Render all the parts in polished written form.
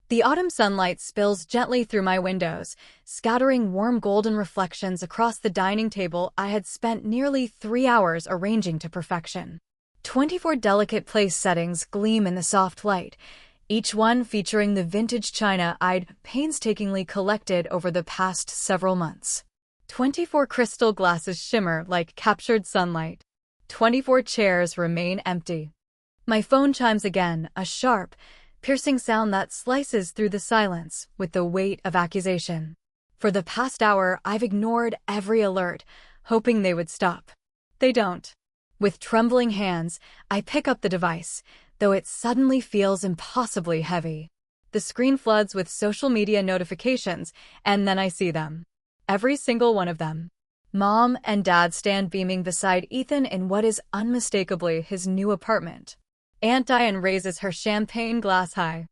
The autumn sunlight spills gently through my windows, scattering warm golden reflections across the dining table I had spent nearly 3 hours arranging to perfection. 24 delicate place settings gleam in the soft light, each one featuring the vintage china I'd painstakingly collected over the past several months. 24 crystal glasses shimmer like captured sunlight. 24 chairs remain empty. My phone chimes again, a sharp, piercing sound that slices through the silence with the weight of accusation. For the past hour, I've ignored every alert, hoping they would stop. They don't. With trembling hands, I pick up the device, though it suddenly feels impossibly heavy. The screen floods with social media notifications, and then I see them. Every single one of them. Mom and Dad stand beaming beside Ethan in what is unmistakably his new apartment. Aunt Diane raises her champagne glass high.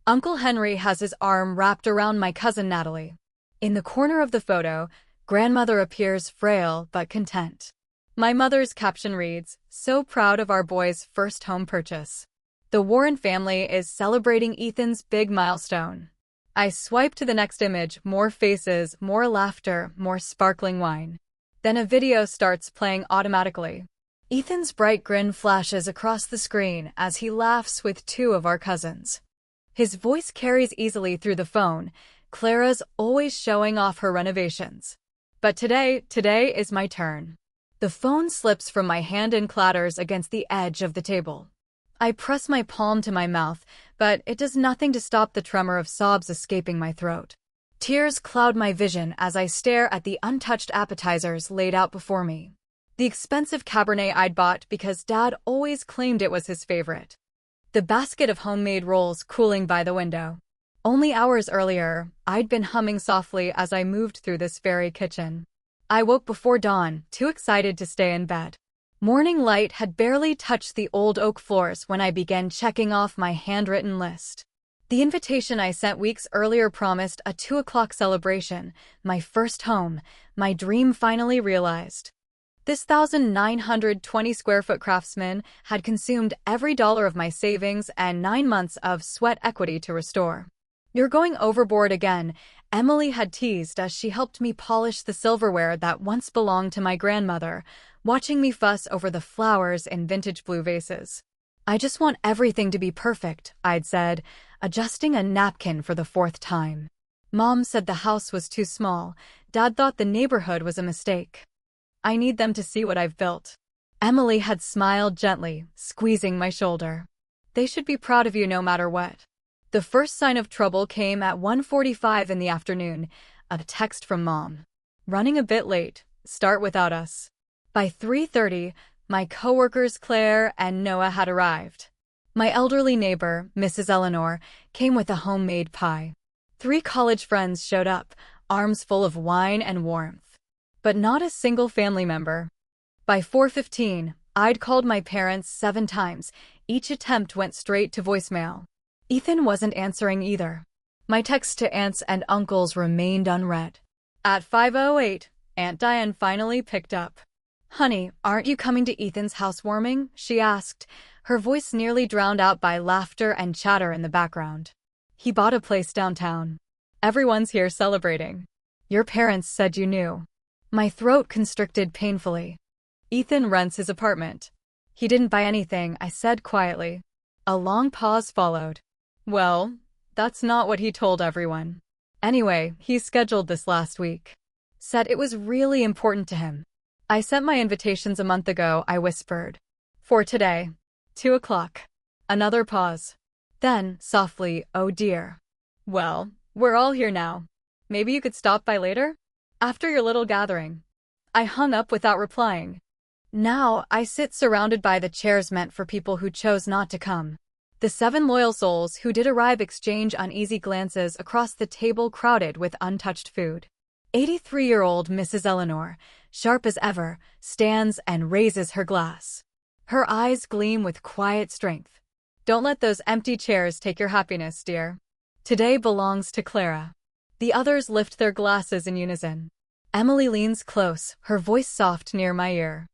Uncle Henry has his arm wrapped around my cousin Natalie. In the corner of the photo, grandmother appears frail but content. My mother's caption reads, "So proud of our boy's first home purchase." The Warren family is celebrating Ethan's big milestone. I swipe to the next image, more faces, more laughter, more sparkling wine. Then a video starts playing automatically. Ethan's bright grin flashes across the screen as he laughs with two of our cousins. His voice carries easily through the phone. Clara's always showing off her renovations. But today is my turn. The phone slips from my hand and clatters against the edge of the table. I press my palm to my mouth, but it does nothing to stop the tremor of sobs escaping my throat. Tears cloud my vision as I stare at the untouched appetizers laid out before me. The expensive Cabernet I'd bought because Dad always claimed it was his favorite. The basket of homemade rolls cooling by the window. Only hours earlier, I'd been humming softly as I moved through this very kitchen. I woke before dawn, too excited to stay in bed. Morning light had barely touched the old oak floors when I began checking off my handwritten list. The invitation I sent weeks earlier promised a 2 o'clock celebration, my first home, my dream finally realized. This 1,920 square foot craftsman had consumed every dollar of my savings and 9 months of sweat equity to restore. "You're going overboard again," Emily had teased as she helped me polish the silverware that once belonged to my grandmother, watching me fuss over the flowers in vintage blue vases. "I just want everything to be perfect," I'd said, adjusting a napkin for the 4th time. Mom said the house was too small. Dad thought the neighborhood was a mistake. "I need them to see what I've built." Emily had smiled gently, squeezing my shoulder. "They should be proud of you no matter what." The first sign of trouble came at 1:45 in the afternoon, a text from Mom. "Running a bit late. Start without us." By 3:30, my coworkers Claire and Noah had arrived. My elderly neighbor, Mrs. Eleanor, came with a homemade pie. 3 college friends showed up, arms full of wine and warmth. But not a single family member. By 4:15, I'd called my parents 7 times. Each attempt went straight to voicemail. Ethan wasn't answering either. My texts to aunts and uncles remained unread. At 5:08, Aunt Diane finally picked up. "Honey, aren't you coming to Ethan's housewarming?" she asked, her voice nearly drowned out by laughter and chatter in the background. "He bought a place downtown. Everyone's here celebrating. Your parents said you knew." My throat constricted painfully. "Ethan rents his apartment." "He didn't buy anything," I said quietly. A long pause followed. "Well, that's not what he told everyone. Anyway, he scheduled this last week. Said it was really important to him." "I sent my invitations a month ago," I whispered. "For today. 2 o'clock. Another pause. Then, softly, "Oh dear. Well, we're all here now. Maybe you could stop by later? After your little gathering." I hung up without replying. Now, I sit surrounded by the chairs meant for people who chose not to come. The 7 loyal souls who did arrive exchange uneasy glances across the table crowded with untouched food. 83-year-old Mrs. Eleanor, sharp as ever, stands and raises her glass. Her eyes gleam with quiet strength. "Don't let those empty chairs take your happiness, dear. Today belongs to Clara." The others lift their glasses in unison. Emily leans close, her voice soft near my ear.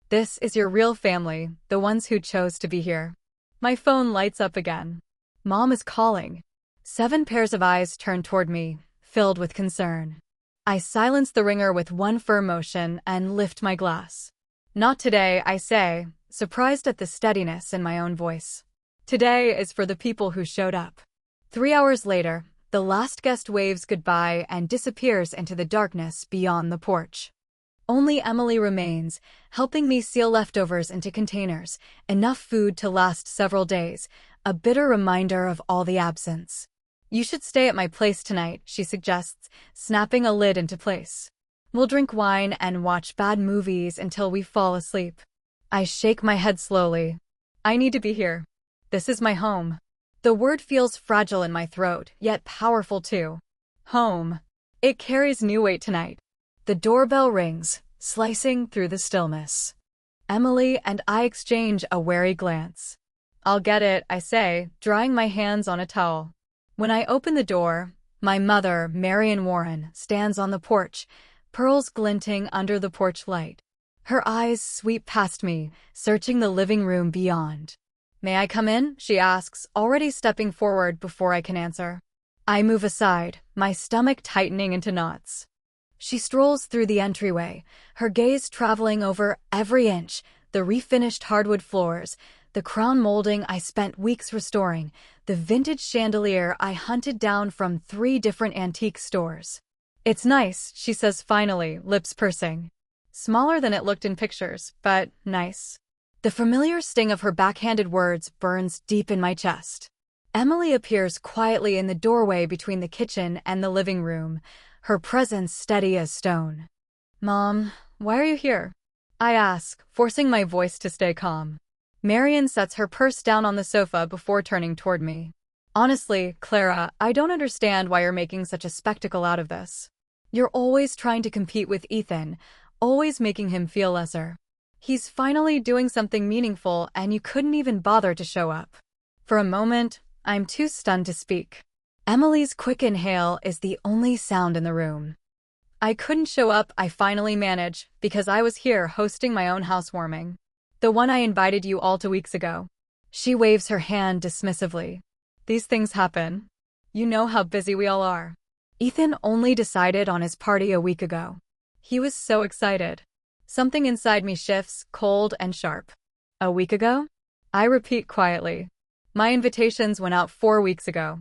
"This is your real family, the ones who chose to be here." My phone lights up again. Mom is calling. 7 pairs of eyes turned toward me, filled with concern. I silence the ringer with one firm motion and lift my glass. Not today, I say, surprised at the steadiness in my own voice. Today is for the people who showed up. 3 hours later, the last guest waves goodbye and disappears into the darkness beyond the porch. Only Emily remains, helping me seal leftovers into containers, enough food to last several days, a bitter reminder of all the absence. You should stay at my place tonight, she suggests, snapping a lid into place. We'll drink wine and watch bad movies until we fall asleep. I shake my head slowly. I need to be here. This is my home. The word feels fragile in my throat, yet powerful too. Home. It carries new weight tonight. The doorbell rings, slicing through the stillness. Emily and I exchange a wary glance. I'll get it, I say, drying my hands on a towel. When I open the door, my mother, Marion Warren, stands on the porch, pearls glinting under the porch light. Her eyes sweep past me, searching the living room beyond. May I come in? She asks, already stepping forward before I can answer. I move aside, my stomach tightening into knots. She strolls through the entryway, her gaze traveling over every inch, the refinished hardwood floors, the crown molding I spent weeks restoring, the vintage chandelier I hunted down from 3 different antique stores. It's nice, she says finally, lips pursing. Smaller than it looked in pictures, but nice. The familiar sting of her backhanded words burns deep in my chest. Emily appears quietly in the doorway between the kitchen and the living room, her presence steady as stone. Mom, why are you here? I ask, forcing my voice to stay calm. Marion sets her purse down on the sofa before turning toward me. Honestly, Clara, I don't understand why you're making such a spectacle out of this. You're always trying to compete with Ethan, always making him feel lesser. He's finally doing something meaningful and you couldn't even bother to show up. For a moment, I'm too stunned to speak. Emily's quick inhale is the only sound in the room. I couldn't show up, I finally manage, because I was here hosting my own housewarming. The one I invited you all to weeks ago. She waves her hand dismissively. These things happen. You know how busy we all are. Ethan only decided on his party a week ago. He was so excited. Something inside me shifts, cold and sharp. A week ago? I repeat quietly. My invitations went out 4 weeks ago.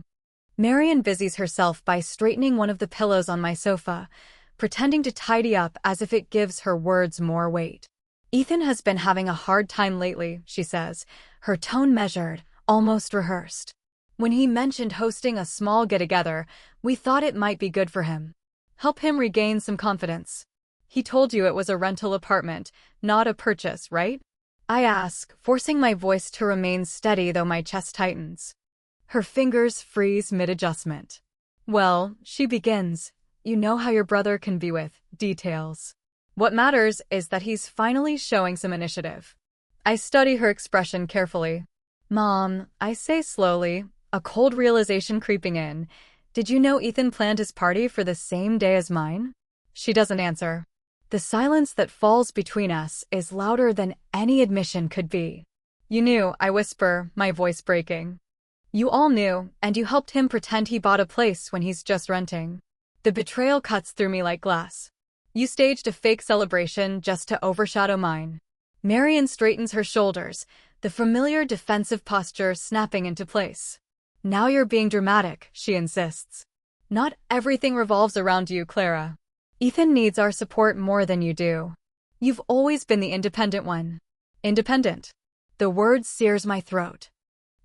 Marion busies herself by straightening one of the pillows on my sofa, pretending to tidy up as if it gives her words more weight. Ethan has been having a hard time lately, she says, her tone measured, almost rehearsed. When he mentioned hosting a small get-together, we thought it might be good for him. Help him regain some confidence. He told you it was a rental apartment, not a purchase, right? I ask, forcing my voice to remain steady though my chest tightens. Her fingers freeze mid-adjustment. Well, she begins, you know how your brother can be with details. What matters is that he's finally showing some initiative. I study her expression carefully. Mom, I say slowly, a cold realization creeping in. Did you know Ethan planned his party for the same day as mine? She doesn't answer. The silence that falls between us is louder than any admission could be. You knew, I whisper, my voice breaking. You all knew, and you helped him pretend he bought a place when he's just renting. The betrayal cuts through me like glass. You staged a fake celebration just to overshadow mine. Marion straightens her shoulders, the familiar defensive posture snapping into place. Now you're being dramatic, she insists. Not everything revolves around you, Clara. Ethan needs our support more than you do. You've always been the independent one. Independent. The word sears my throat.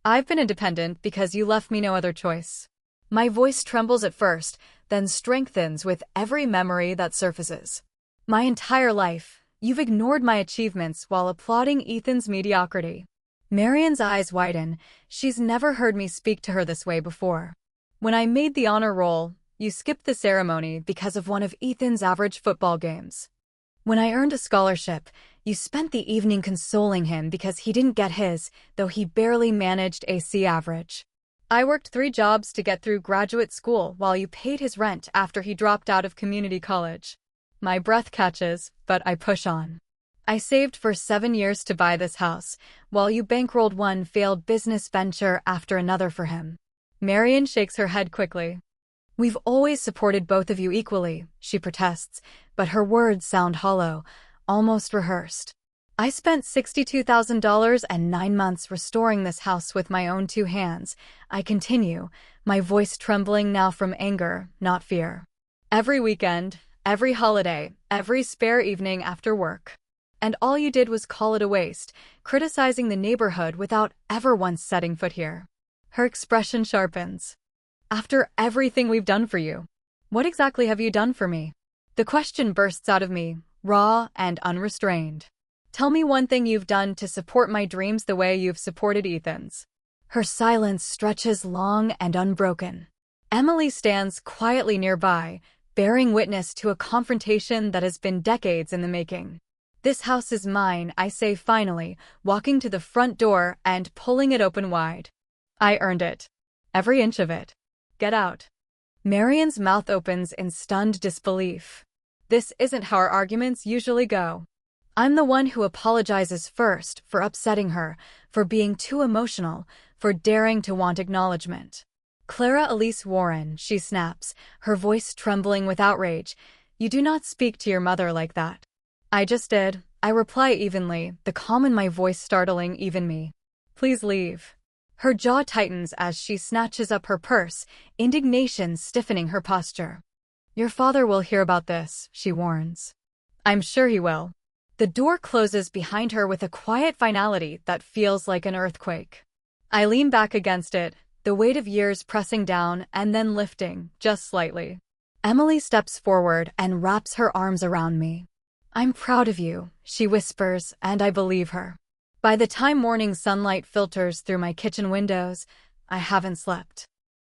I've been independent because you left me no other choice. My voice trembles at first, then strengthens with every memory that surfaces. My entire life, you've ignored my achievements while applauding Ethan's mediocrity. Marion's eyes widen. She's never heard me speak to her this way before. When I made the honor roll, you skipped the ceremony because of one of Ethan's average football games. When I earned a scholarship, you spent the evening consoling him because he didn't get his, though he barely managed a C average. I worked 3 jobs to get through graduate school while you paid his rent after he dropped out of community college. My breath catches, but I push on. I saved for 7 years to buy this house, while you bankrolled one failed business venture after another for him. Marian shakes her head quickly. We've always supported both of you equally, she protests, but her words sound hollow, almost rehearsed. I spent $62,000 and 9 months restoring this house with my own 2 hands. I continue, my voice trembling now from anger, not fear. Every weekend, every holiday, every spare evening after work. And all you did was call it a waste, criticizing the neighborhood without ever once setting foot here. Her expression sharpens. After everything we've done for you, what exactly have you done for me? The question bursts out of me, raw and unrestrained. Tell me one thing you've done to support my dreams the way you've supported Ethan's. Her silence stretches long and unbroken. Emily stands quietly nearby, bearing witness to a confrontation that has been decades in the making. This house is mine, I say finally, walking to the front door and pulling it open wide. I earned it. Every inch of it. Get out. Marian's mouth opens in stunned disbelief. This isn't how our arguments usually go. I'm the one who apologizes first for upsetting her, for being too emotional, for daring to want acknowledgement. Clara Elise Warren, she snaps, her voice trembling with outrage. You do not speak to your mother like that. I just did, I reply evenly, the calm in my voice startling even me. Please leave. Her jaw tightens as she snatches up her purse, indignation stiffening her posture. Your father will hear about this, she warns. I'm sure he will. The door closes behind her with a quiet finality that feels like an earthquake. I lean back against it, the weight of years pressing down and then lifting, just slightly. Emily steps forward and wraps her arms around me. I'm proud of you, she whispers, and I believe her. By the time morning sunlight filters through my kitchen windows, I haven't slept.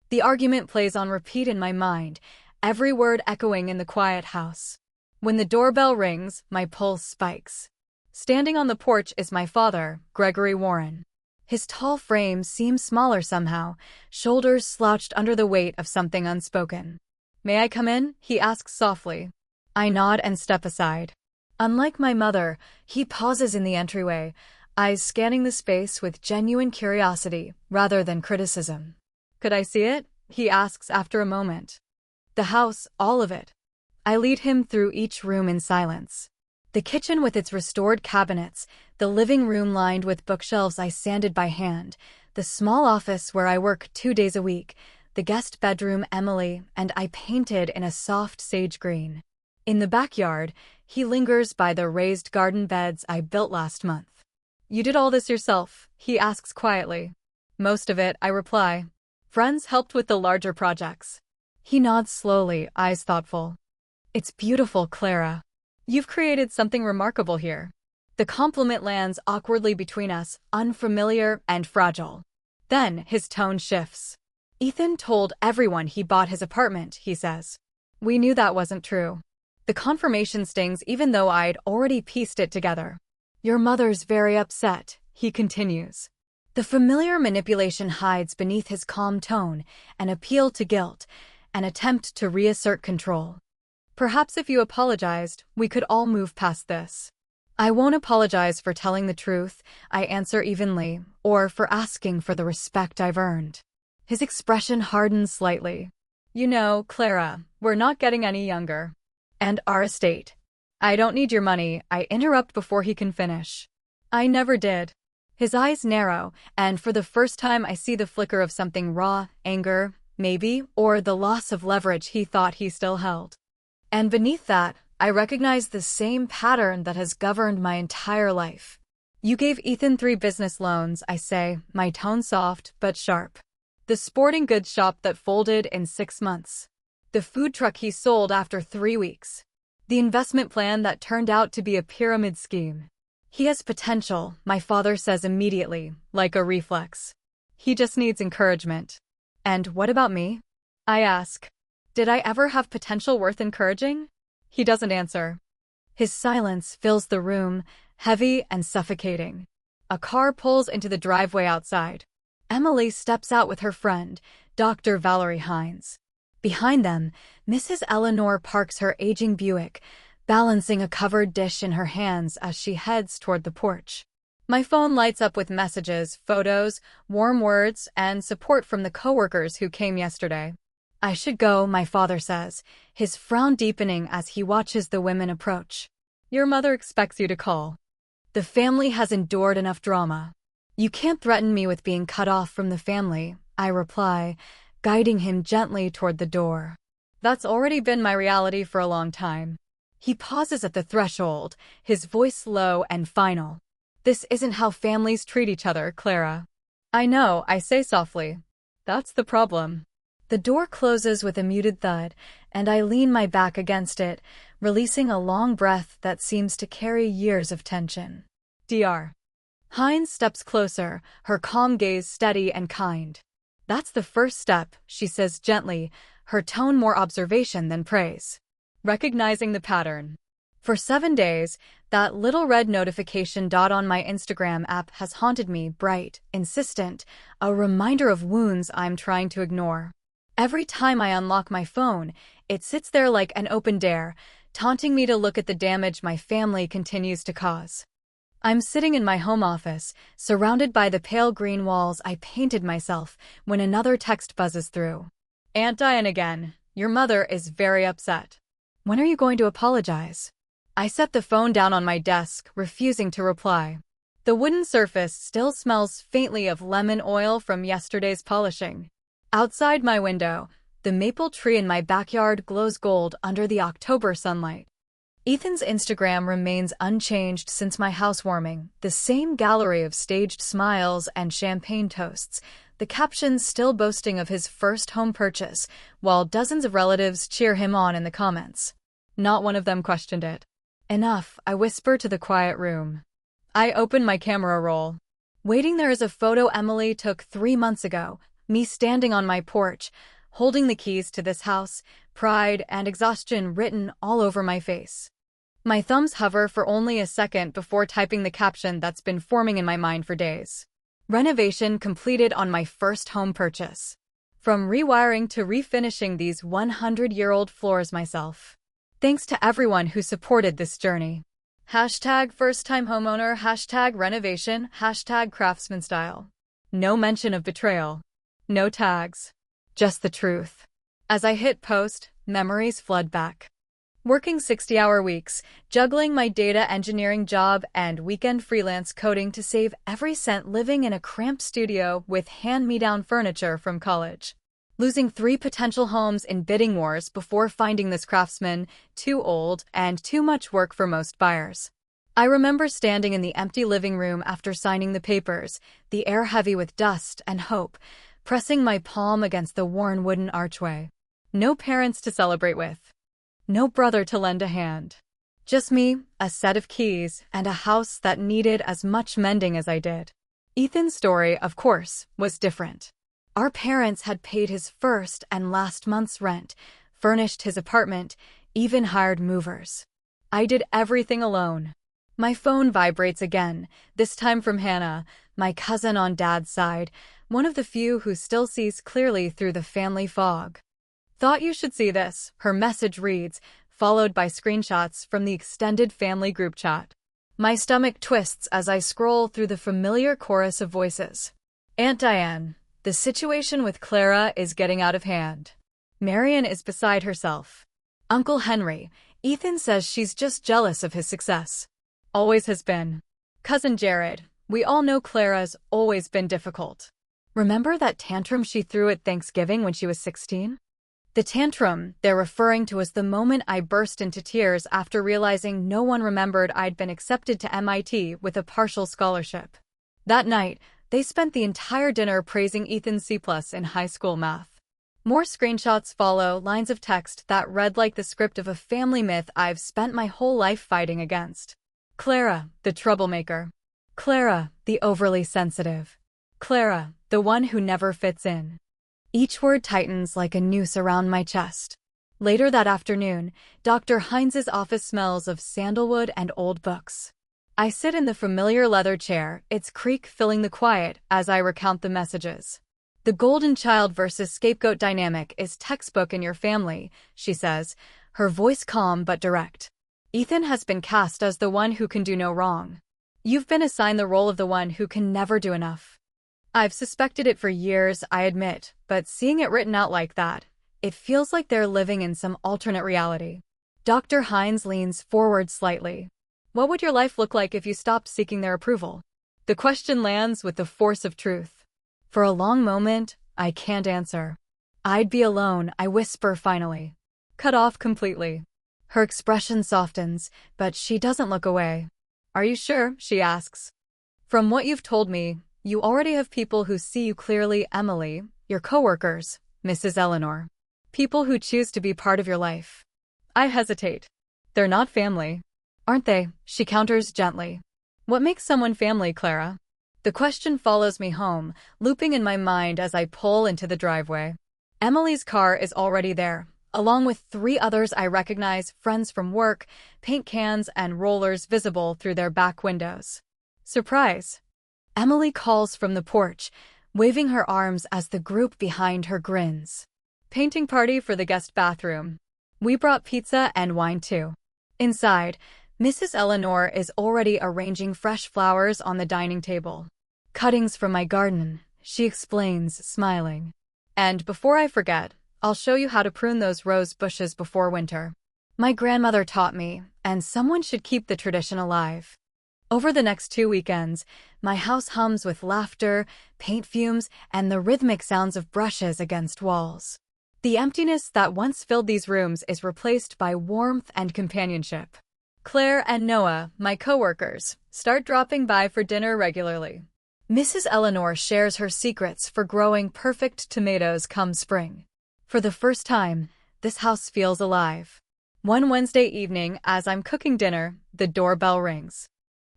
The argument plays on repeat in my mind, every word echoing in the quiet house. When the doorbell rings, my pulse spikes. Standing on the porch is my father, Gregory Warren. His tall frame seems smaller somehow, shoulders slouched under the weight of something unspoken. May I come in? He asks softly. I nod and step aside. Unlike my mother, he pauses in the entryway, eyes scanning the space with genuine curiosity rather than criticism. Could I see it? He asks after a moment. The house, all of it. I lead him through each room in silence. The kitchen with its restored cabinets, the living room lined with bookshelves I sanded by hand, the small office where I work 2 days a week, the guest bedroom Emily and I painted in a soft sage green. In the backyard, he lingers by the raised garden beds I built last month. You did all this yourself, he asks quietly. Most of it, I reply. Friends helped with the larger projects. He nods slowly, eyes thoughtful. It's beautiful, Clara. You've created something remarkable here. The compliment lands awkwardly between us, unfamiliar and fragile. Then his tone shifts. Ethan told everyone he bought his apartment, he says. We knew that wasn't true. The confirmation stings even though I'd already pieced it together. Your mother's very upset, he continues. The familiar manipulation hides beneath his calm tone, an appeal to guilt, an attempt to reassert control. Perhaps if you apologized, we could all move past this. I won't apologize for telling the truth, I answer evenly, or for asking for the respect I've earned. His expression hardens slightly. You know, Clara, we're not getting any younger. And our estate. I don't need your money, I interrupt before he can finish. I never did. His eyes narrow, and for the first time I see the flicker of something raw, anger, maybe, or the loss of leverage he thought he still held. And beneath that, I recognize the same pattern that has governed my entire life. You gave Ethan 3 business loans, I say, my tone soft but sharp. The sporting goods shop that folded in 6 months. The food truck he sold after 3 weeks. The investment plan that turned out to be a pyramid scheme. He has potential, my father says immediately, like a reflex. He just needs encouragement. And what about me? I ask. Did I ever have potential worth encouraging? He doesn't answer. His silence fills the room, heavy and suffocating. A car pulls into the driveway outside. Emily steps out with her friend, Dr. Valerie Hines. Behind them, Mrs. Eleanor parks her aging Buick, balancing a covered dish in her hands as she heads toward the porch. My phone lights up with messages, photos, warm words, and support from the coworkers who came yesterday. I should go, my father says, his frown deepening as he watches the women approach. Your mother expects you to call. The family has endured enough drama. You can't threaten me with being cut off from the family, I reply, guiding him gently toward the door. That's already been my reality for a long time. He pauses at the threshold, his voice low and final. This isn't how families treat each other, Clara. I know, I say softly. That's the problem. The door closes with a muted thud, and I lean my back against it, releasing a long breath that seems to carry years of tension. Dr. Hines steps closer, her calm gaze steady and kind. That's the first step, she says gently, her tone more observation than praise. Recognizing the pattern. For 7 days, that little red notification dot on my Instagram app has haunted me, bright, insistent, a reminder of wounds I'm trying to ignore. Every time I unlock my phone, it sits there like an open dare, taunting me to look at the damage my family continues to cause. I'm sitting in my home office, surrounded by the pale green walls I painted myself, when another text buzzes through. Aunt Diane again. Your mother is very upset. When are you going to apologize? I set the phone down on my desk, refusing to reply. The wooden surface still smells faintly of lemon oil from yesterday's polishing. Outside my window, the maple tree in my backyard glows gold under the October sunlight. Ethan's Instagram remains unchanged since my housewarming, the same gallery of staged smiles and champagne toasts, the captions still boasting of his first home purchase, while dozens of relatives cheer him on in the comments. Not one of them questioned it. Enough, I whisper to the quiet room. I open my camera roll. Waiting there is a photo Emily took 3 months ago, me standing on my porch, holding the keys to this house, pride and exhaustion written all over my face. My thumbs hover for only a second before typing the caption that's been forming in my mind for days. Renovation completed on my first home purchase. From rewiring to refinishing these 100-year-old floors myself. Thanks to everyone who supported this journey. Hashtag first-time homeowner, hashtag renovation, hashtag craftsman style. No mention of betrayal. No tags. Just the truth. As I hit post, memories flood back. Working 60-hour weeks, juggling my data engineering job and weekend freelance coding to save every cent, living in a cramped studio with hand-me-down furniture from college. Losing 3 potential homes in bidding wars before finding this craftsman, too old and too much work for most buyers. I remember standing in the empty living room after signing the papers, the air heavy with dust and hope, pressing my palm against the worn wooden archway. No parents to celebrate with. No brother to lend a hand. Just me, a set of keys, and a house that needed as much mending as I did. Ethan's story, of course, was different. Our parents had paid his first and last month's rent, furnished his apartment, even hired movers. I did everything alone. My phone vibrates again, this time from Hannah, my cousin on Dad's side, one of the few who still sees clearly through the family fog. Thought you should see this, her message reads, followed by screenshots from the extended family group chat. My stomach twists as I scroll through the familiar chorus of voices. Aunt Diane. The situation with Clara is getting out of hand. Marion is beside herself. Uncle Henry, Ethan says she's just jealous of his success. Always has been. Cousin Jared, we all know Clara's always been difficult. Remember that tantrum she threw at Thanksgiving when she was 16? The tantrum they're referring to is the moment I burst into tears after realizing no one remembered I'd been accepted to MIT with a partial scholarship. That night, they spent the entire dinner praising Ethan's C+ in high school math. More screenshots follow, lines of text that read like the script of a family myth I've spent my whole life fighting against. Clara, the troublemaker. Clara, the overly sensitive. Clara, the one who never fits in. Each word tightens like a noose around my chest. Later that afternoon, Dr. Hines's office smells of sandalwood and old books. I sit in the familiar leather chair, its creak filling the quiet as I recount the messages. The golden child versus scapegoat dynamic is textbook in your family, she says, her voice calm but direct. Ethan has been cast as the one who can do no wrong. You've been assigned the role of the one who can never do enough. I've suspected it for years, I admit, but seeing it written out like that, it feels like they're living in some alternate reality. Dr. Hines leans forward slightly. What would your life look like if you stopped seeking their approval? The question lands with the force of truth. For a long moment, I can't answer. I'd be alone, I whisper finally. Cut off completely. Her expression softens, but she doesn't look away. Are you sure? She asks. From what you've told me, you already have people who see you clearly, Emily, your coworkers, Mrs. Eleanor. People who choose to be part of your life. I hesitate. They're not family. Aren't they? She counters gently. What makes someone family, Clara? The question follows me home, looping in my mind as I pull into the driveway. Emily's car is already there, along with 3 others I recognize, friends from work, paint cans and rollers visible through their back windows. Surprise! Emily calls from the porch, waving her arms as the group behind her grins. Painting party for the guest bathroom. We brought pizza and wine too. Inside, Mrs. Eleanor is already arranging fresh flowers on the dining table. Cuttings from my garden, she explains, smiling. And before I forget, I'll show you how to prune those rose bushes before winter. My grandmother taught me, and someone should keep the tradition alive. Over the next 2 weekends, my house hums with laughter, paint fumes, and the rhythmic sounds of brushes against walls. The emptiness that once filled these rooms is replaced by warmth and companionship. Claire and Noah, my coworkers, start dropping by for dinner regularly. Mrs. Eleanor shares her secrets for growing perfect tomatoes come spring. For the first time, this house feels alive. One Wednesday evening, as I'm cooking dinner, the doorbell rings.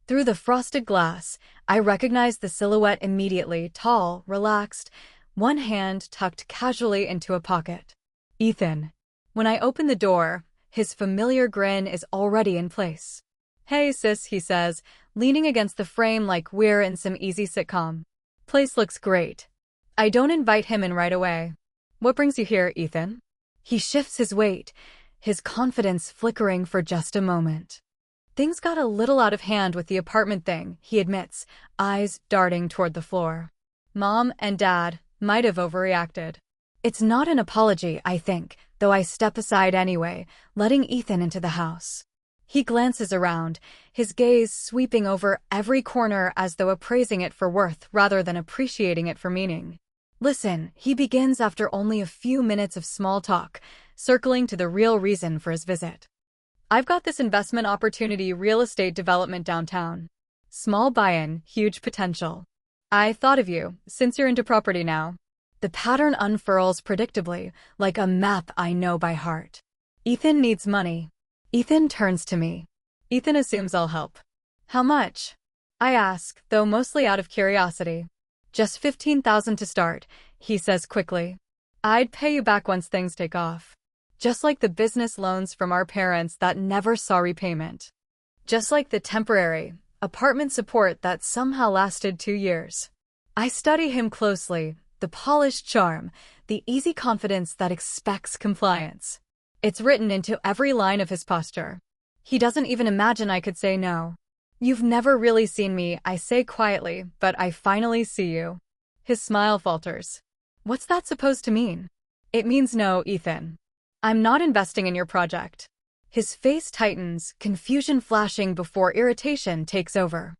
Through the frosted glass, I recognize the silhouette immediately, tall, relaxed, one hand tucked casually into a pocket. Ethan. When I open the door, his familiar grin is already in place. Hey sis, he says, leaning against the frame like we're in some easy sitcom. Place looks great. I don't invite him in right away. What brings you here, Ethan? He shifts his weight, his confidence flickering for just a moment. Things got a little out of hand with the apartment thing, he admits, eyes darting toward the floor. Mom and Dad might have overreacted. It's not an apology, I think, though I step aside anyway, letting Ethan into the house. He glances around, his gaze sweeping over every corner as though appraising it for worth rather than appreciating it for meaning. Listen, he begins after only a few minutes of small talk, circling to the real reason for his visit. I've got this investment opportunity, real estate development downtown. Small buy-in, huge potential. I thought of you, since you're into property now. The pattern unfurls predictably, like a map I know by heart. Ethan needs money. Ethan turns to me. Ethan assumes I'll help. How much? I ask, though mostly out of curiosity. Just $15,000 to start, he says quickly. I'd pay you back once things take off. Just like the business loans from our parents that never saw repayment. Just like the temporary apartment support that somehow lasted 2 years. I study him closely, the polished charm, the easy confidence that expects compliance. It's written into every line of his posture. He doesn't even imagine I could say no. You've never really seen me, I say quietly, but I finally see you. His smile falters. What's that supposed to mean? It means no, Ethan. I'm not investing in your project. His face tightens, confusion flashing before irritation takes over.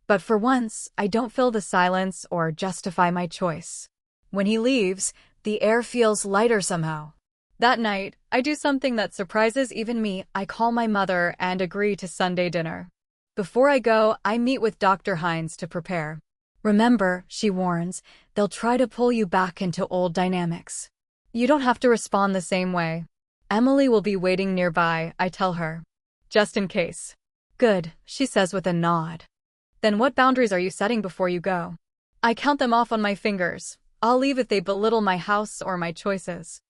But for once, I don't fill the silence or justify my choice. When he leaves, the air feels lighter somehow. That night, I do something that surprises even me. I call my mother and agree to Sunday dinner. Before I go, I meet with Dr. Hines to prepare. Remember, she warns, they'll try to pull you back into old dynamics. You don't have to respond the same way. Emily will be waiting nearby, I tell her. Just in case. Good, she says with a nod. Then what boundaries are you setting before you go? I count them off on my fingers. I'll leave if they belittle my house or my choices.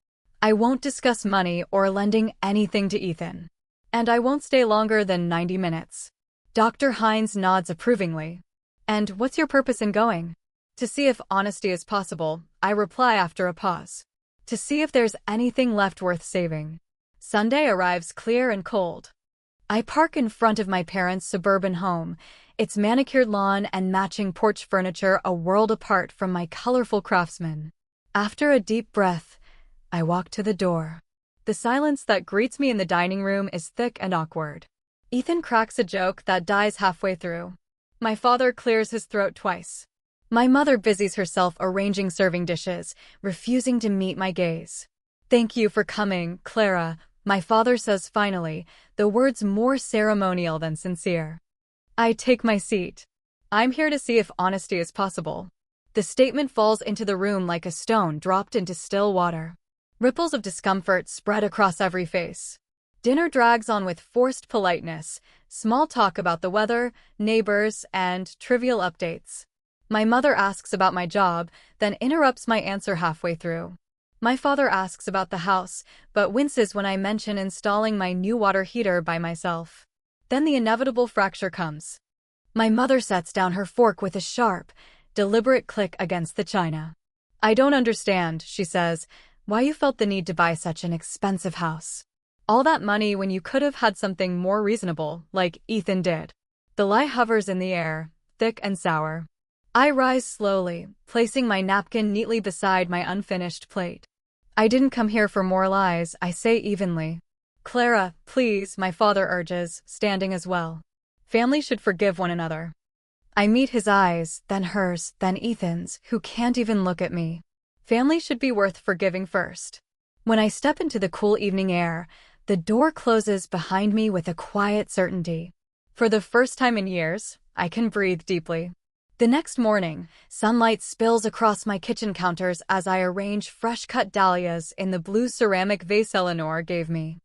I won't discuss money or lending anything to Ethan. And I won't stay longer than 90 minutes. Dr. Hines nods approvingly. And what's your purpose in going? To see if honesty is possible, I reply after a pause. To see if there's anything left worth saving. Sunday arrives clear and cold. I park in front of my parents' suburban home. its manicured lawn and matching porch furniture a world apart from my colorful craftsman. After a deep breath, I walk to the door. The silence that greets me in the dining room is thick and awkward. Ethan cracks a joke that dies halfway through. My father clears his throat twice. My mother busies herself arranging serving dishes, refusing to meet my gaze. "Thank you for coming, Clara," my father says finally, the words more ceremonial than sincere. I take my seat. "I'm here to see if honesty is possible." The statement falls into the room like a stone dropped into still water. Ripples of discomfort spread across every face. Dinner drags on with forced politeness, small talk about the weather, neighbors, and trivial updates. My mother asks about my job, then interrupts my answer halfway through. My father asks about the house, but winces when I mention installing my new water heater by myself. Then the inevitable fracture comes. My mother sets down her fork with a sharp, deliberate click against the china. "I don't understand," she says, "why you felt the need to buy such an expensive house. All that money when you could have had something more reasonable, like Ethan did." The lie hovers in the air, thick and sour. I rise slowly, placing my napkin neatly beside my unfinished plate. "I didn't come here for more lies," I say evenly. "Clara, please," my father urges, standing as well. "Family should forgive one another." I meet his eyes, then hers, then Ethan's, who can't even look at me. Family should be worth forgiving first. When I step into the cool evening air, the door closes behind me with a quiet certainty. For the first time in years, I can breathe deeply. The next morning, sunlight spills across my kitchen counters as I arrange fresh-cut dahlias in the blue ceramic vase Eleanor gave me.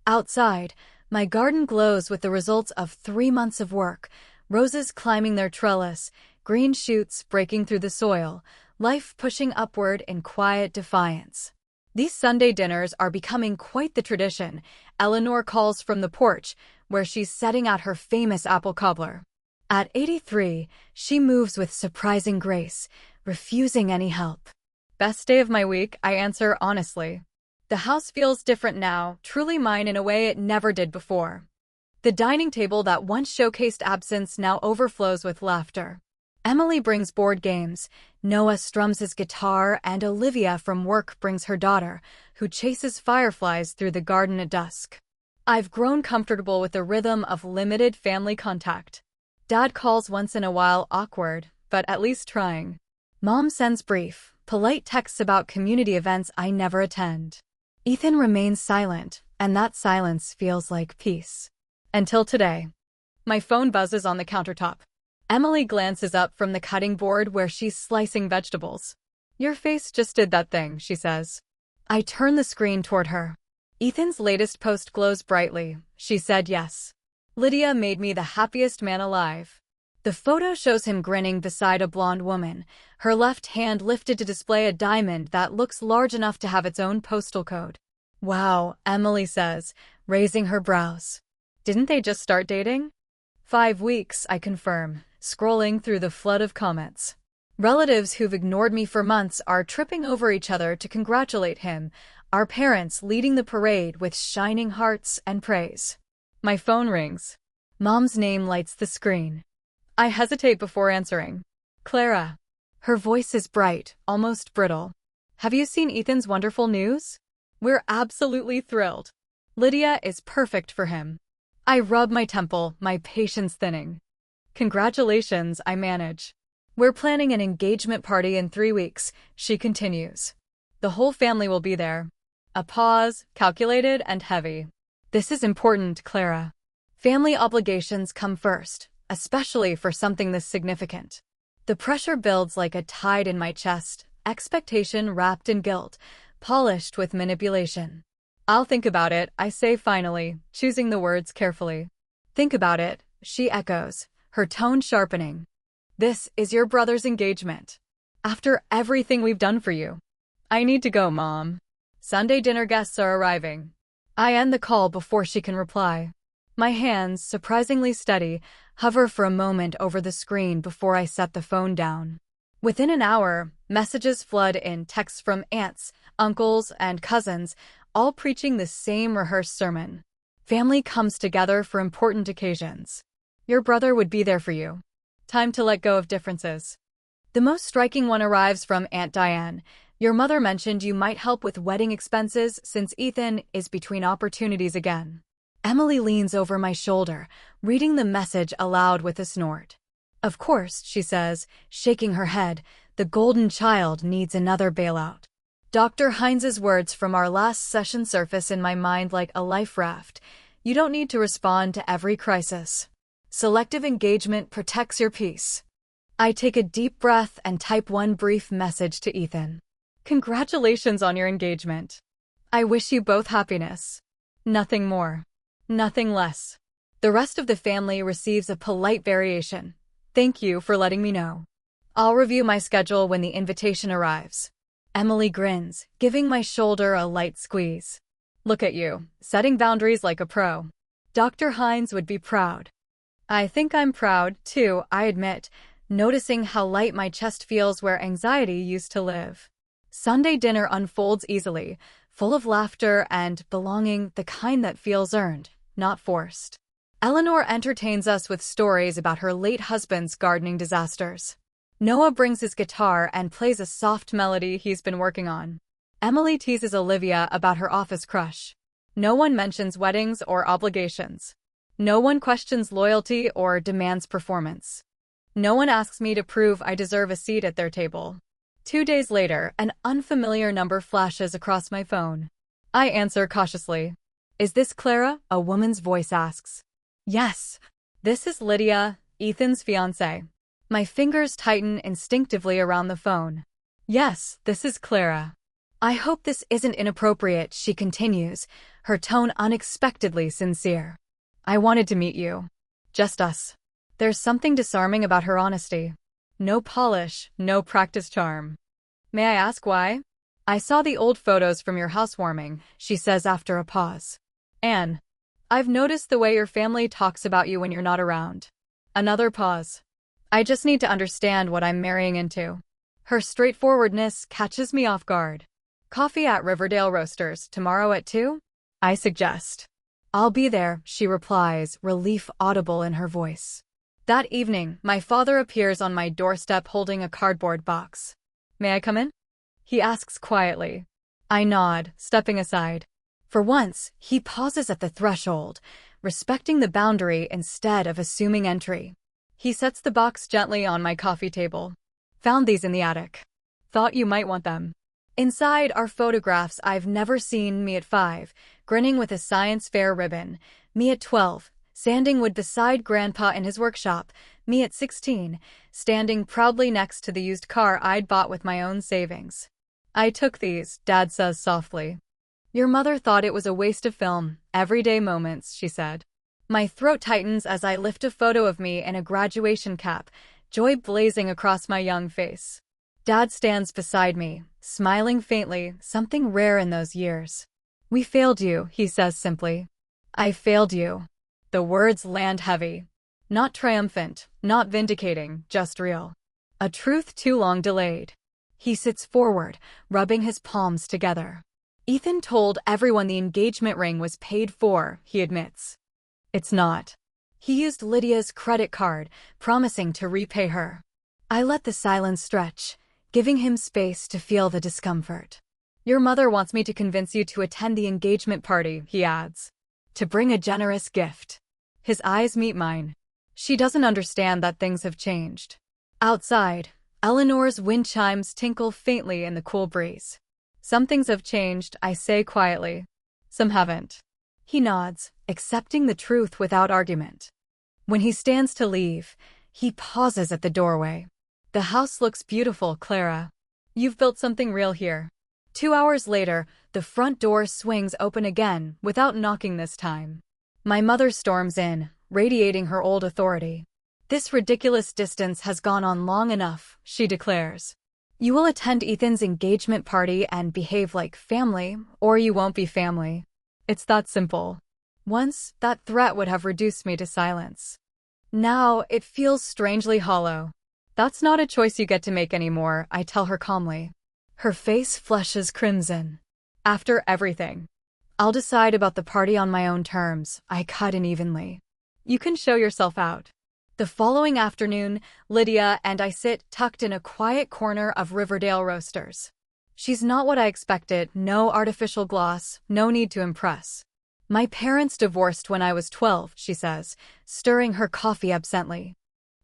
Outside, my garden glows with the results of 3 months of work, roses climbing their trellis, green shoots breaking through the soil, life pushing upward in quiet defiance. These Sunday dinners are becoming quite the tradition, Eleanor calls from the porch, where she's setting out her famous apple cobbler. At 83, she moves with surprising grace, refusing any help. "Best day of my week," I answer honestly. The house feels different now, truly mine in a way it never did before. The dining table that once showcased absence now overflows with laughter. Emily brings board games, Noah strums his guitar, and Olivia from work brings her daughter, who chases fireflies through the garden at dusk. I've grown comfortable with the rhythm of limited family contact. Dad calls once in a while, awkward, but at least trying. Mom sends brief, polite texts about community events I never attend. Ethan remains silent, and that silence feels like peace. Until today. My phone buzzes on the countertop. Emily glances up from the cutting board where she's slicing vegetables. "Your face just did that thing," she says. I turn the screen toward her. "Ethan's latest post glows brightly," she said. "Yes. Lydia made me the happiest man alive." The photo shows him grinning beside a blonde woman, her left hand lifted to display a diamond that looks large enough to have its own postal code. "Wow," Emily says, raising her brows. "Didn't they just start dating?" 5 weeks, I confirm, scrolling through the flood of comments. Relatives who've ignored me for months are tripping over each other to congratulate him, our parents leading the parade with shining hearts and praise. My phone rings. Mom's name lights the screen. I hesitate before answering. "Clara." Her voice is bright, almost brittle. "Have you seen Ethan's wonderful news? We're absolutely thrilled. Lydia is perfect for him." I rub my temple, my patience thinning. "Congratulations," I manage. "We're planning an engagement party in 3 weeks," she continues. "The whole family will be there." A pause, calculated and heavy. "This is important, Clara. Family obligations come first, especially for something this significant." The pressure builds like a tide in my chest, expectation wrapped in guilt, polished with manipulation. "I'll think about it," I say finally, choosing the words carefully. "Think about it," she echoes, her tone sharpening. "This is your brother's engagement. After everything we've done for you." "I need to go, Mom. Sunday dinner guests are arriving." I end the call before she can reply. My hands, surprisingly steady, hover for a moment over the screen before I set the phone down. Within an hour, messages flood in, texts from aunts, uncles, and cousins, all preaching the same rehearsed sermon. Family comes together for important occasions. Your brother would be there for you. Time to let go of differences. The most striking one arrives from Aunt Diane. Your mother mentioned you might help with wedding expenses since Ethan is between opportunities again. Emily leans over my shoulder, reading the message aloud with a snort. Of course, she says, shaking her head, the golden child needs another bailout. Dr. Heinz's words from our last session surface in my mind like a life raft. You don't need to respond to every crisis. Selective engagement protects your peace. I take a deep breath and type one brief message to Ethan. Congratulations on your engagement. I wish you both happiness. Nothing more. Nothing less. The rest of the family receives a polite variation. Thank you for letting me know. I'll review my schedule when the invitation arrives. Emily grins, giving my shoulder a light squeeze. Look at you, setting boundaries like a pro. Dr. Heinz would be proud. I think I'm proud, too, I admit, noticing how light my chest feels where anxiety used to live. Sunday dinner unfolds easily, full of laughter and belonging, the kind that feels earned, not forced. Eleanor entertains us with stories about her late husband's gardening disasters. Noah brings his guitar and plays a soft melody he's been working on. Emily teases Olivia about her office crush. No one mentions weddings or obligations. No one questions loyalty or demands performance. No one asks me to prove I deserve a seat at their table. 2 days later, an unfamiliar number flashes across my phone. I answer cautiously. Is this Clara? A woman's voice asks. Yes. This is Lydia, Ethan's fiancée. My fingers tighten instinctively around the phone. Yes, this is Clara. I hope this isn't inappropriate, she continues, her tone unexpectedly sincere. I wanted to meet you. Just us. There's something disarming about her honesty. No polish, no practice charm. May I ask why? I saw the old photos from your housewarming, she says after a pause. Anne, I've noticed the way your family talks about you when you're not around. Another pause. I just need to understand what I'm marrying into. Her straightforwardness catches me off guard. Coffee at Riverdale Roasters tomorrow at 2? I suggest. I'll be there, she replies, relief audible in her voice. That evening, my father appears on my doorstep holding a cardboard box. May I come in? He asks quietly. I nod, stepping aside. For once, he pauses at the threshold, respecting the boundary instead of assuming entry. He sets the box gently on my coffee table. Found these in the attic. Thought you might want them. Inside are photographs I've never seen: me at 5, grinning with a science fair ribbon, me at 12, sanding wood beside Grandpa in his workshop, me at 16, standing proudly next to the used car I'd bought with my own savings. I took these, Dad says softly. Your mother thought it was a waste of film, everyday moments, she said. My throat tightens as I lift a photo of me in a graduation cap, joy blazing across my young face. Dad stands beside me, smiling faintly, something rare in those years. We failed you, he says simply. I failed you. The words land heavy. Not triumphant, not vindicating, just real. A truth too long delayed. He sits forward, rubbing his palms together. Ethan told everyone the engagement ring was paid for, he admits. It's not. He used Lydia's credit card, promising to repay her. I let the silence stretch, giving him space to feel the discomfort. Your mother wants me to convince you to attend the engagement party, he adds. To bring a generous gift. His eyes meet mine. She doesn't understand that things have changed. Outside, Eleanor's wind chimes tinkle faintly in the cool breeze. Some things have changed, I say quietly. Some haven't. He nods, accepting the truth without argument. When he stands to leave, he pauses at the doorway. The house looks beautiful, Clara. You've built something real here. 2 hours later, the front door swings open again, without knocking this time. My mother storms in, radiating her old authority. This ridiculous distance has gone on long enough, she declares. You will attend Ethan's engagement party and behave like family, or you won't be family. It's that simple. Once, that threat would have reduced me to silence. Now, it feels strangely hollow. That's not a choice you get to make anymore, I tell her calmly. Her face flushes crimson. After everything. I'll decide about the party on my own terms, I cut in evenly. You can show yourself out. The following afternoon, Lydia and I sit tucked in a quiet corner of Riverdale Roasters. She's not what I expected, no artificial gloss, no need to impress. My parents divorced when I was 12, she says, stirring her coffee absently.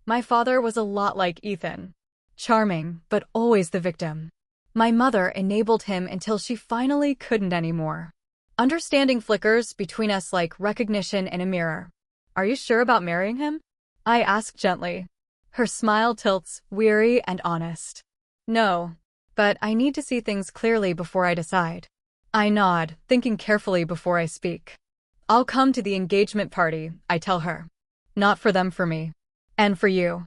My father was a lot like Ethan. Charming, but always the victim. My mother enabled him until she finally couldn't anymore. Understanding flickers between us like recognition in a mirror. Are you sure about marrying him? I ask gently. Her smile tilts, weary and honest. No, but I need to see things clearly before I decide. I nod, thinking carefully before I speak. I'll come to the engagement party, I tell her. Not for them, for me. And for you.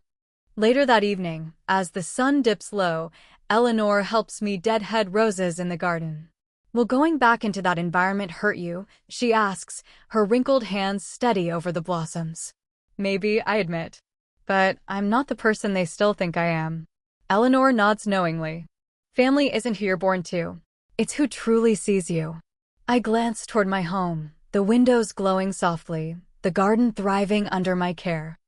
Later that evening, as the sun dips low, Eleanor helps me deadhead roses in the garden. Will going back into that environment hurt you? She asks, her wrinkled hands steady over the blossoms. Maybe, I admit. But I'm not the person they still think I am. Eleanor nods knowingly. Family isn't who you're born to. It's who truly sees you. I glance toward my home, the windows glowing softly, the garden thriving under my care.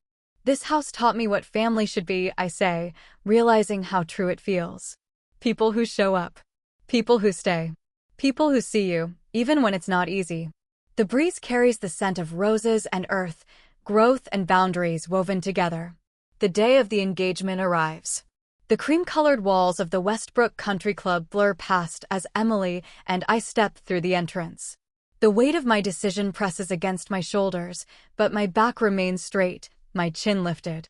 This house taught me what family should be, I say, realizing how true it feels. People who show up. People who stay. People who see you, even when it's not easy. The breeze carries the scent of roses and earth, growth and boundaries woven together. The day of the engagement arrives. The cream-colored walls of the Westbrook Country Club blur past as Emily and I step through the entrance. The weight of my decision presses against my shoulders, but my back remains straight, my chin lifted.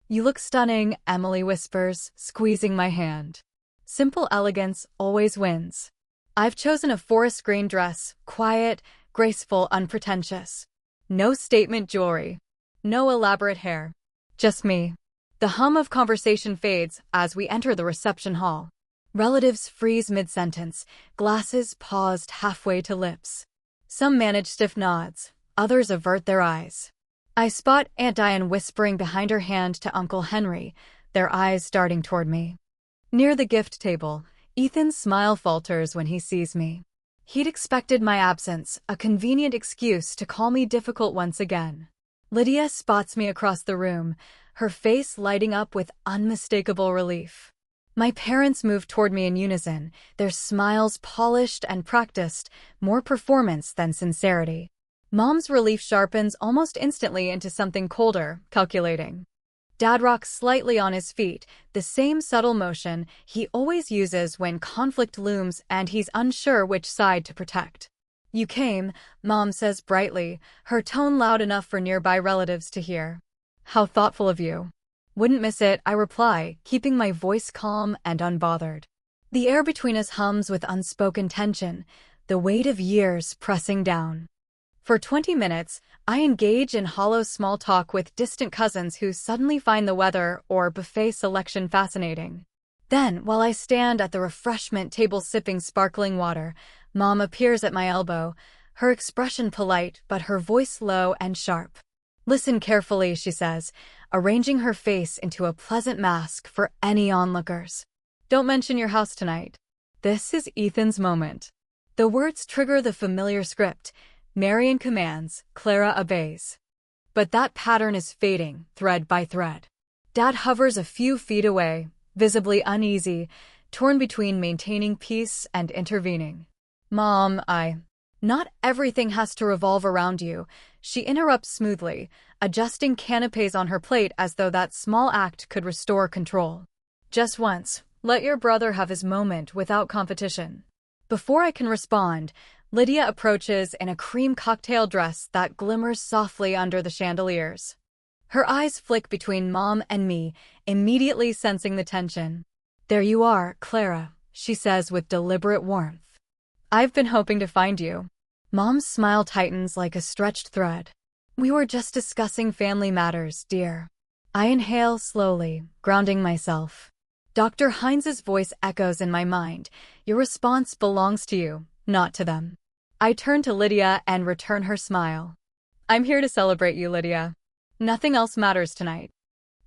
You look stunning, Emily whispers, squeezing my hand. Simple elegance always wins. I've chosen a forest green dress, quiet, graceful, unpretentious. No statement jewelry. No elaborate hair. Just me. The hum of conversation fades as we enter the reception hall. Relatives freeze mid-sentence, glasses paused halfway to lips. Some manage stiff nods, others avert their eyes. I spot Aunt Diane whispering behind her hand to Uncle Henry, their eyes darting toward me. Near the gift table, Ethan's smile falters when he sees me. He'd expected my absence, a convenient excuse to call me difficult once again. Lydia spots me across the room, her face lighting up with unmistakable relief. My parents move toward me in unison, their smiles polished and practiced, more performance than sincerity. Mom's relief sharpens almost instantly into something colder, calculating. Dad rocks slightly on his feet, the same subtle motion he always uses when conflict looms and he's unsure which side to protect. You came, Mom says brightly, her tone loud enough for nearby relatives to hear. How thoughtful of you. Wouldn't miss it, I reply, keeping my voice calm and unbothered. The air between us hums with unspoken tension, the weight of years pressing down. For 20 minutes, I engage in hollow small talk with distant cousins who suddenly find the weather or buffet selection fascinating. Then, while I stand at the refreshment table sipping sparkling water, Mom appears at my elbow, her expression polite but her voice low and sharp. Listen carefully, she says, arranging her face into a pleasant mask for any onlookers. Don't mention your house tonight. This is Ethan's moment. The words trigger the familiar script. Marion commands, Clara obeys. But that pattern is fading, thread by thread. Dad hovers a few feet away, visibly uneasy, torn between maintaining peace and intervening. Mom, Not everything has to revolve around you, she interrupts smoothly, adjusting canapes on her plate as though that small act could restore control. Just once, let your brother have his moment without competition. Before I can respond, Lydia approaches in a cream cocktail dress that glimmers softly under the chandeliers. Her eyes flick between Mom and me, immediately sensing the tension. There you are, Clara, she says with deliberate warmth. I've been hoping to find you. Mom's smile tightens like a stretched thread. We were just discussing family matters, dear. I inhale slowly, grounding myself. Dr. Heinz's voice echoes in my mind. Your response belongs to you, not to them. I turn to Lydia and return her smile. I'm here to celebrate you, Lydia. Nothing else matters tonight.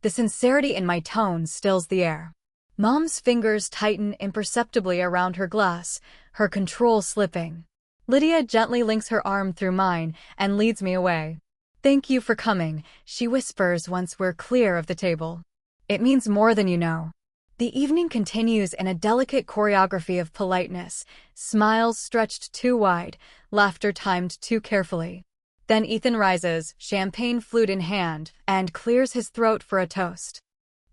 The sincerity in my tone stills the air. Mom's fingers tighten imperceptibly around her glass, her control slipping. Lydia gently links her arm through mine and leads me away. "Thank you for coming," she whispers once we're clear of the table. "It means more than you know." The evening continues in a delicate choreography of politeness, smiles stretched too wide, laughter timed too carefully. Then Ethan rises, champagne flute in hand, and clears his throat for a toast.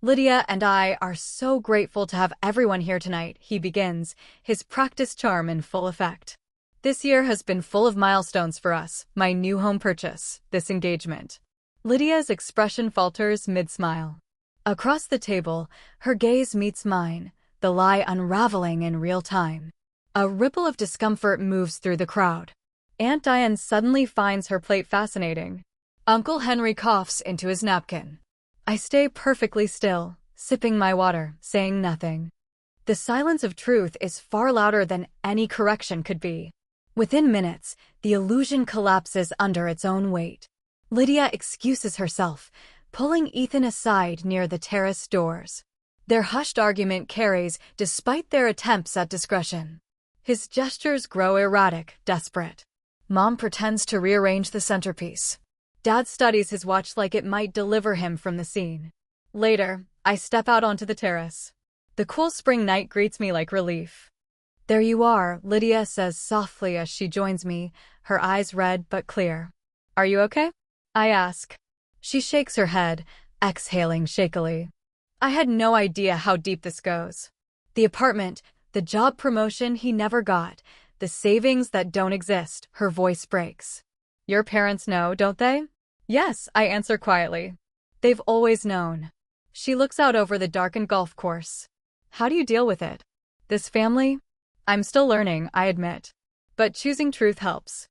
"Lydia and I are so grateful to have everyone here tonight," he begins, his practiced charm in full effect. "This year has been full of milestones for us, my new home purchase, this engagement." Lydia's expression falters mid-smile. Across the table, her gaze meets mine, the lie unraveling in real time. A ripple of discomfort moves through the crowd. Aunt Diane suddenly finds her plate fascinating. Uncle Henry coughs into his napkin. I stay perfectly still, sipping my water, saying nothing. The silence of truth is far louder than any correction could be. Within minutes, the illusion collapses under its own weight. Lydia excuses herself, pulling Ethan aside near the terrace doors. Their hushed argument carries despite their attempts at discretion. His gestures grow erratic, desperate. Mom pretends to rearrange the centerpiece. Dad studies his watch like it might deliver him from the scene. Later, I step out onto the terrace. The cool spring night greets me like relief. "There you are," Lydia says softly as she joins me, her eyes red but clear. "Are you okay?" I ask. She shakes her head, exhaling shakily. I had no idea how deep this goes. The apartment, the job promotion he never got, the savings that don't exist, her voice breaks. "Your parents know, don't they?" "Yes," I answer quietly. "They've always known." She looks out over the darkened golf course. "How do you deal with it? This family?" "I'm still learning," I admit. But choosing truth helps.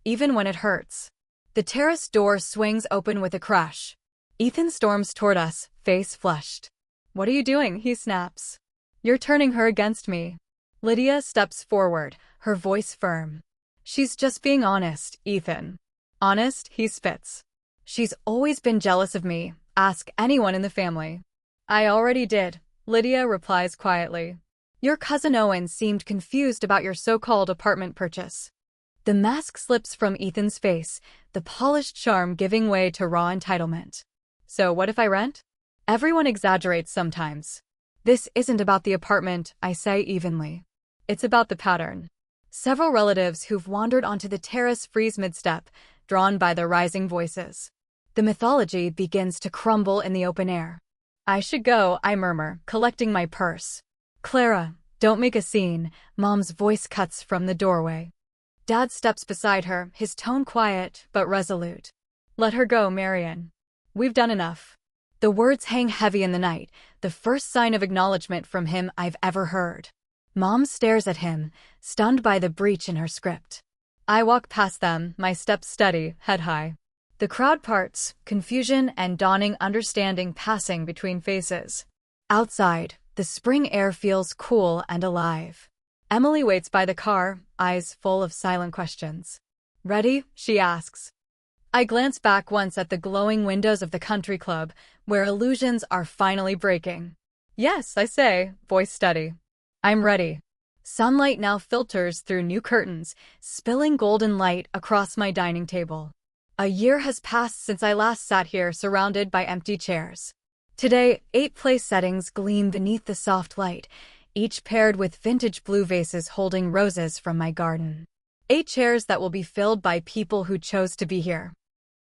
Even when it hurts. The terrace door swings open with a crash. Ethan storms toward us, face flushed. "What are you doing?" he snaps. "You're turning her against me." Lydia steps forward, her voice firm. "She's just being honest, Ethan." "Honest?" he spits. "She's always been jealous of me. Ask anyone in the family." "I already did," Lydia replies quietly. "Your cousin Owen seemed confused about your so-called apartment purchase." The mask slips from Ethan's face, the polished charm giving way to raw entitlement. "So what if I rent?" "Everyone exaggerates sometimes." "This isn't about the apartment," I say evenly. "It's about the pattern." Several relatives who've wandered onto the terrace freeze mid-step, drawn by the rising voices. The mythology begins to crumble in the open air. "I should go," I murmur, collecting my purse. "Clara, don't make a scene," Mom's voice cuts from the doorway. Dad steps beside her, his tone quiet but resolute. "Let her go, Marian. We've done enough." The words hang heavy in the night, the first sign of acknowledgement from him I've ever heard. Mom stares at him, stunned by the breach in her script. I walk past them, my steps steady, head high. The crowd parts, confusion and dawning understanding passing between faces. Outside, the spring air feels cool and alive. Emily waits by the car, eyes full of silent questions. "Ready?" she asks. I glance back once at the glowing windows of the country club, where illusions are finally breaking. "Yes," I say, voice steady. "I'm ready." Sunlight now filters through new curtains, spilling golden light across my dining table. A year has passed since I last sat here surrounded by empty chairs. Today, 8 place settings gleam beneath the soft light, each paired with vintage blue vases holding roses from my garden. 8 chairs that will be filled by people who chose to be here.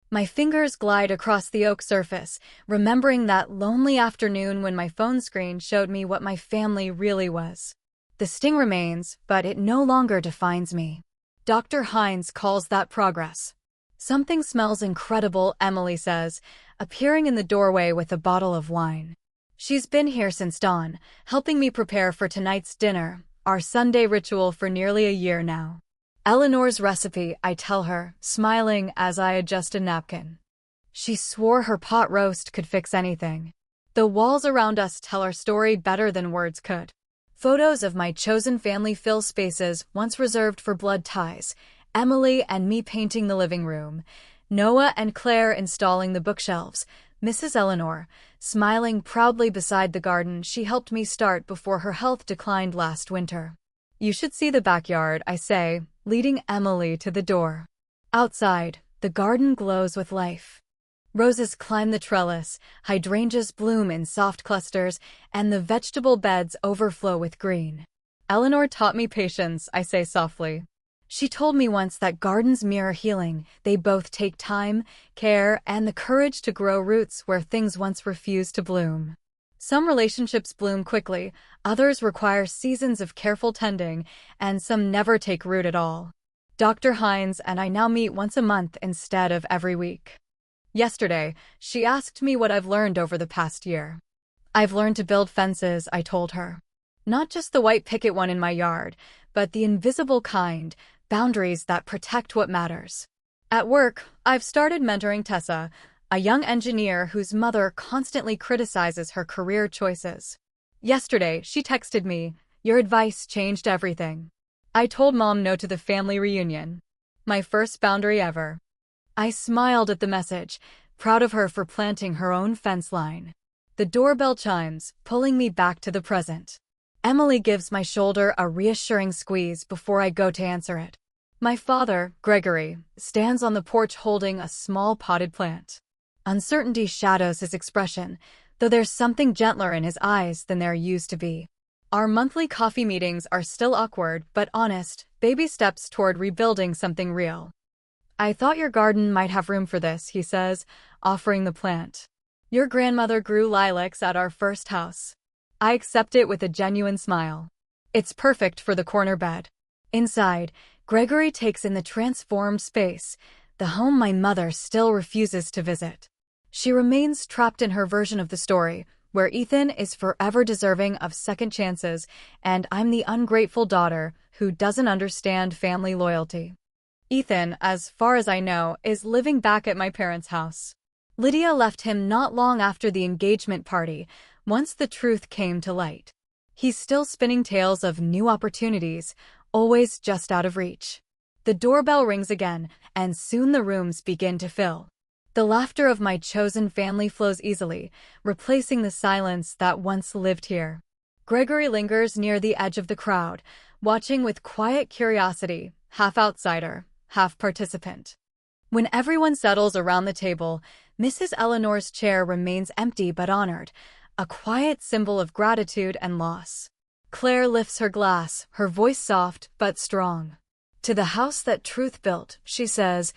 My fingers glide across the oak surface, remembering that lonely afternoon when my phone screen showed me what my family really was. The sting remains, but it no longer defines me. Dr. Hines calls that progress. "Something smells incredible," Emily says, appearing in the doorway with a bottle of wine. She's been here since dawn, helping me prepare for tonight's dinner, our Sunday ritual for nearly a year now. "Eleanor's recipe," I tell her, smiling as I adjust a napkin. She swore her pot roast could fix anything. The walls around us tell our story better than words could. Photos of my chosen family fill spaces once reserved for blood ties, Emily and me painting the living room, Noah and Claire installing the bookshelves, Mrs. Eleanor, smiling proudly beside the garden she helped me start before her health declined last winter. "You should see the backyard," I say, leading Emily to the door. Outside, The garden glows with life. Roses climb the trellis, hydrangeas bloom in soft clusters, and the vegetable beds overflow with green. Eleanor taught me patience, I say softly. She told me once that gardens mirror healing. They both take time, care, and the courage to grow roots where things once refused to bloom. Some relationships bloom quickly, others require seasons of careful tending, and some never take root at all. Dr. Hines and I now meet once a month instead of every week. Yesterday, she asked me what I've learned over the past year. I've learned to build fences, I told her. Not just the white picket one in my yard, but the invisible kind, boundaries that protect what matters. At work, I've started mentoring Tessa, a young engineer whose mother constantly criticizes her career choices. Yesterday, she texted me, "Your advice changed everything." I told Mom no to the family reunion. My first boundary ever. I smiled at the message, proud of her for planting her own fence line. The doorbell chimes, pulling me back to the present. Emily gives my shoulder a reassuring squeeze before I go to answer it. My father, Gregory, stands on the porch holding a small potted plant. Uncertainty shadows his expression, though there's something gentler in his eyes than there used to be. Our monthly coffee meetings are still awkward but honest, baby steps toward rebuilding something real. "I thought your garden might have room for this," he says, offering the plant. "Your grandmother grew lilacs at our first house." I accept it with a genuine smile. It's perfect for the corner bed. Inside, Gregory takes in the transformed space, the home my mother still refuses to visit. She remains trapped in her version of the story, where Ethan is forever deserving of second chances, and I'm the ungrateful daughter who doesn't understand family loyalty. Ethan, as far as I know, is living back at my parents' house. Lydia left him not long after the engagement party, once the truth came to light. He's still spinning tales of new opportunities, always just out of reach. The doorbell rings again, and soon the rooms begin to fill. The laughter of my chosen family flows easily, replacing the silence that once lived here. Gregory lingers near the edge of the crowd, watching with quiet curiosity, half outsider, half participant. When everyone settles around the table, Mrs. Eleanor's chair remains empty but honored, a quiet symbol of gratitude and loss. Claire lifts her glass, her voice soft but strong. "To the house that truth built," she says,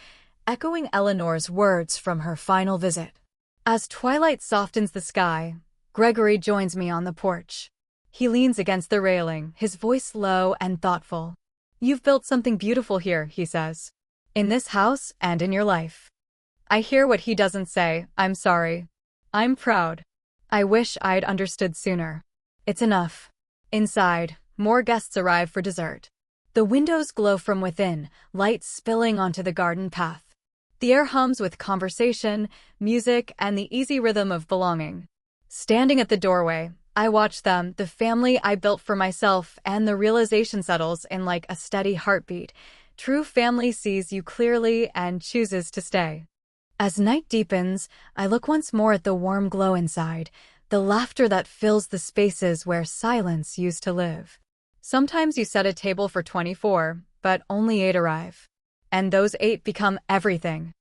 echoing Eleanor's words from her final visit. As twilight softens the sky, Gregory joins me on the porch. He leans against the railing, his voice low and thoughtful. "You've built something beautiful here," he says. "In this house and in your life." I hear what he doesn't say. I'm sorry. I'm proud. I wish I'd understood sooner. It's enough. Inside, more guests arrive for dessert. The windows glow from within, light spilling onto the garden path. The air hums with conversation, music, and the easy rhythm of belonging. Standing at the doorway, I watch them, the family I built for myself, and the realization settles in like a steady heartbeat. True family sees you clearly and chooses to stay. As night deepens, I look once more at the warm glow inside, the laughter that fills the spaces where silence used to live. Sometimes you set a table for 24, but only 8 arrive. And those 8 become everything.